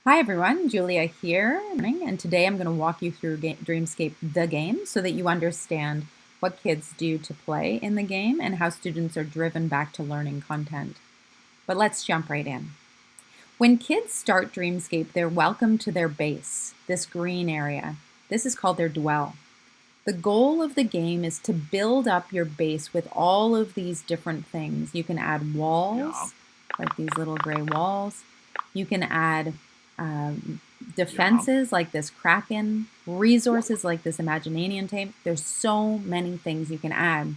Hi everyone, Julia here, and today I'm going to walk you through Dreamscape the game so that you understand what kids do to play in the game and how students are driven back to learning content. But let's jump right in. When kids start Dreamscape, they're welcome to their base, this green area. This is called their dwell. The goal of the game is to build up your base with all of these different things. You can add walls, like these little gray walls. You can add defenses like this kraken, resources like this imaginarium tape. There's so many things you can add.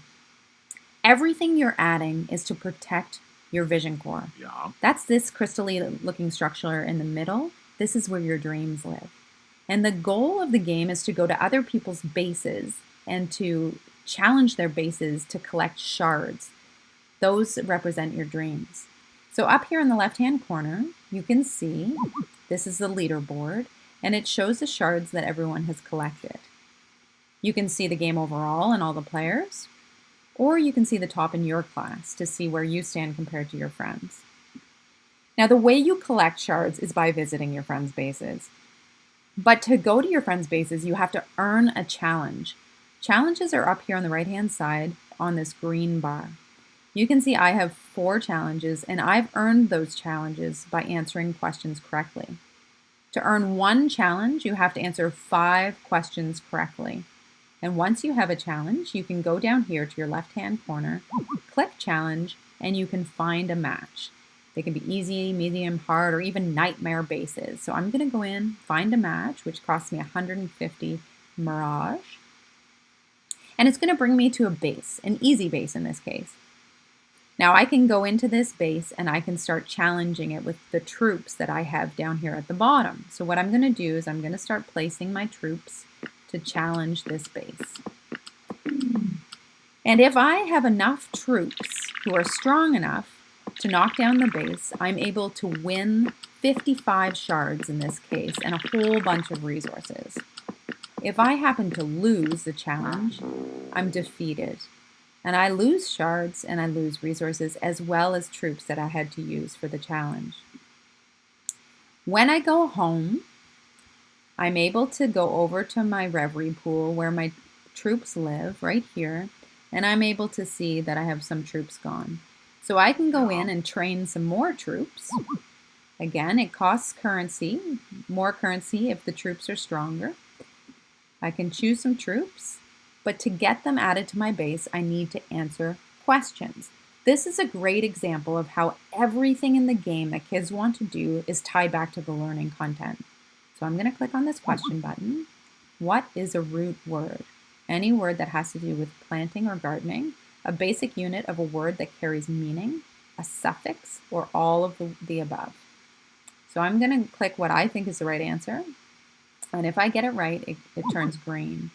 Everything you're adding is to protect your vision core. That's this crystally looking structure in the middle. This is where your dreams live. And the goal of the game is to go to other people's bases and to challenge their bases to collect shards. Those represent your dreams. So up here in the left-hand corner, you can see this is the leaderboard, and it shows the shards that everyone has collected. You can see the game overall and all the players, or you can see the top in your class to see where you stand compared to your friends. Now, the way you collect shards is by visiting your friends' bases. But to go to your friends' bases, you have to earn a challenge. Challenges are up here on the right-hand side on this green bar. You can see I have 4 challenges, and I've earned those challenges by answering questions correctly. To earn 1 challenge, you have to answer 5 questions correctly. And once you have a challenge, you can go down here to your left-hand corner, click challenge, and you can find a match. They can be easy, medium, hard, or even nightmare bases. So I'm going to go in, find a match, which costs me 150 Mirage. And it's going to bring me to a base, an easy base in this case. Now I can go into this base and I can start challenging it with the troops that I have down here at the bottom. So what I'm going to do is I'm going to start placing my troops to challenge this base. And if I have enough troops who are strong enough to knock down the base, I'm able to win 55 shards in this case and a whole bunch of resources. If I happen to lose the challenge, I'm defeated. And I lose shards and I lose resources as well as troops that I had to use for the challenge. When I go home, I'm able to go over to my Reverie pool where my troops live right here, and I'm able to see that I have some troops gone. So I can go in and train some more troops. Again, it costs currency, more currency if the troops are stronger. I can choose some troops, but to get them added to my base, I need to answer questions. This is a great example of how everything in the game that kids want to do is tied back to the learning content. So I'm going to click on this question button. What is a root word? Any word that has to do with planting or gardening, a basic unit of a word that carries meaning, a suffix, or all of the above. So I'm going to click what I think is the right answer. And if I get it right, it turns green.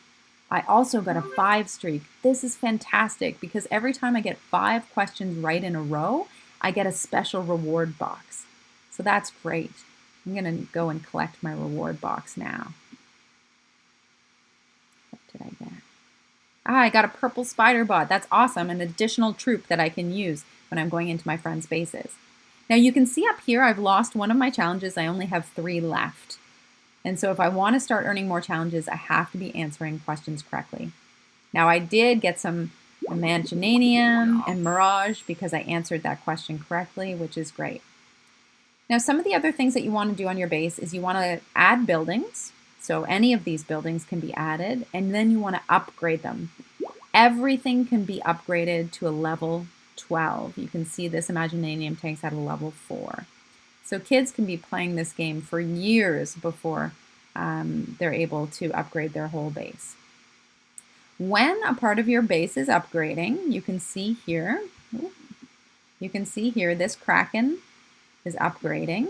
I also got a 5 streak. This is fantastic because every time I get 5 questions right in a row, I get a special reward box. So that's great. I'm going to go and collect my reward box now. What did I get? I got a purple spider bot. That's awesome. An additional troop that I can use when I'm going into my friends' bases. Now you can see up here I've lost one of my challenges. I only have 3 left. And so if I want to start earning more challenges, I have to be answering questions correctly. Now I did get some Imaginarium and Mirage because I answered that question correctly, which is great. Now some of the other things that you want to do on your base is you want to add buildings. So any of these buildings can be added, and then you want to upgrade them. Everything can be upgraded to a level 12. You can see this Imaginarium tank's at a level 4. So kids can be playing this game for years before they're able to upgrade their whole base. When a part of your base is upgrading, you can see here, this Kraken is upgrading.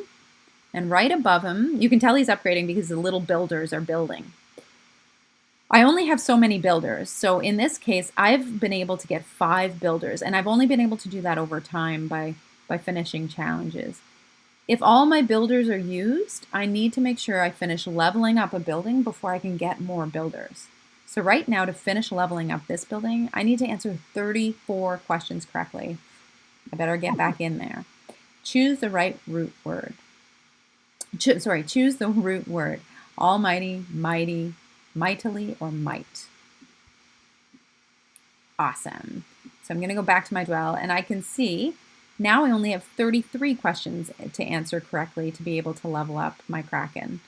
And right above him, you can tell he's upgrading because the little builders are building. I only have so many builders. So in this case, I've been able to get 5 builders, and I've only been able to do that over time by finishing challenges. If all my builders are used, I need to make sure I finish leveling up a building before I can get more builders. So right now, to finish leveling up this building, I need to answer 34 questions correctly. I better get back in there. Choose the right root word. choose the root word. Almighty, mighty, mightily, or might. Awesome. So I'm going to go back to my dwell, and I can see now I only have 33 questions to answer correctly to be able to level up my Kraken.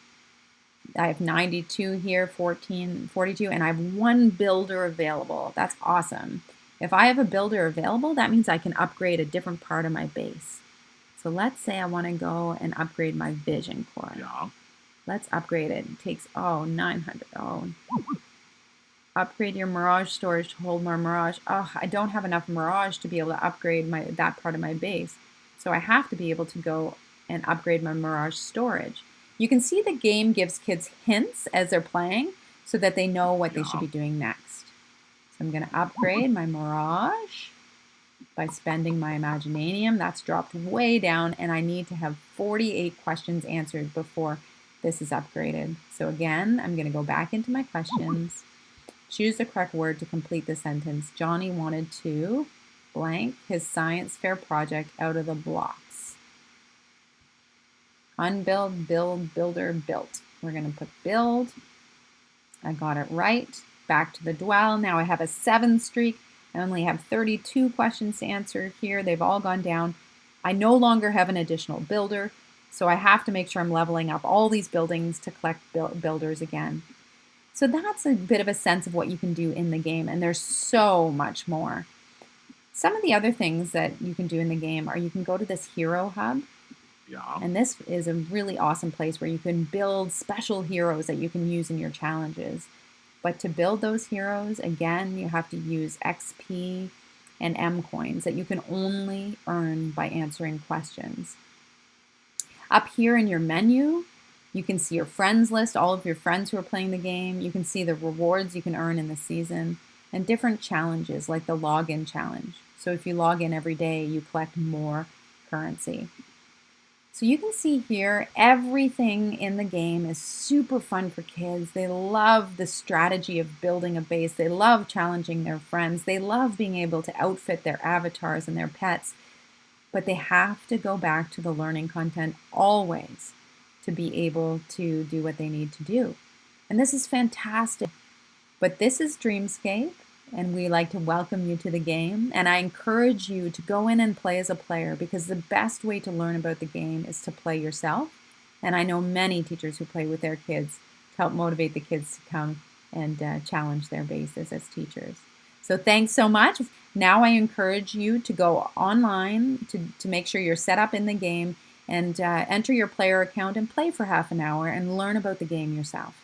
I have 92 here, 42, and I have 1 builder available. That's awesome. If I have a builder available, that means I can upgrade a different part of my base. So let's say I want to go and upgrade my vision core. Yeah. Let's upgrade it. It takes, 900. Upgrade your mirage storage to hold more mirage. I don't have enough mirage to be able to upgrade that part of my base. So I have to be able to go and upgrade my mirage storage. You can see the game gives kids hints as they're playing so that they know what they should be doing next. So I'm going to upgrade my mirage by spending my Imaginanium. That's dropped way down, and I need to have 48 questions answered before this is upgraded. So again, I'm going to go back into my questions. Choose the correct word to complete the sentence. Johnny wanted to blank his science fair project out of the blocks. Unbuild, build, builder, built. We're going to put build. I got it right. Back to the dwell. Now I have a 7 streak. I only have 32 questions to answer here. They've all gone down. I no longer have an additional builder, so I have to make sure I'm leveling up all these buildings to collect builders again. So that's a bit of a sense of what you can do in the game, and there's so much more. Some of the other things that you can do in the game are you can go to this hero hub. Yeah. And this is a really awesome place where you can build special heroes that you can use in your challenges. But to build those heroes, again, you have to use XP and M coins that you can only earn by answering questions. Up here in your menu, you can see your friends list, all of your friends who are playing the game. You can see the rewards you can earn in the season and different challenges like the login challenge. So if you log in every day, you collect more currency. So you can see here, everything in the game is super fun for kids. They love the strategy of building a base. They love challenging their friends. They love being able to outfit their avatars and their pets. But they have to go back to the learning content always to be able to do what they need to do. And this is fantastic. But this is Dreamscape, and we like to welcome you to the game. And I encourage you to go in and play as a player, because the best way to learn about the game is to play yourself. And I know many teachers who play with their kids to help motivate the kids to come and challenge their bases as teachers. So thanks so much. Now I encourage you to go online to make sure you're set up in the game and enter your player account and play for half an hour and learn about the game yourself.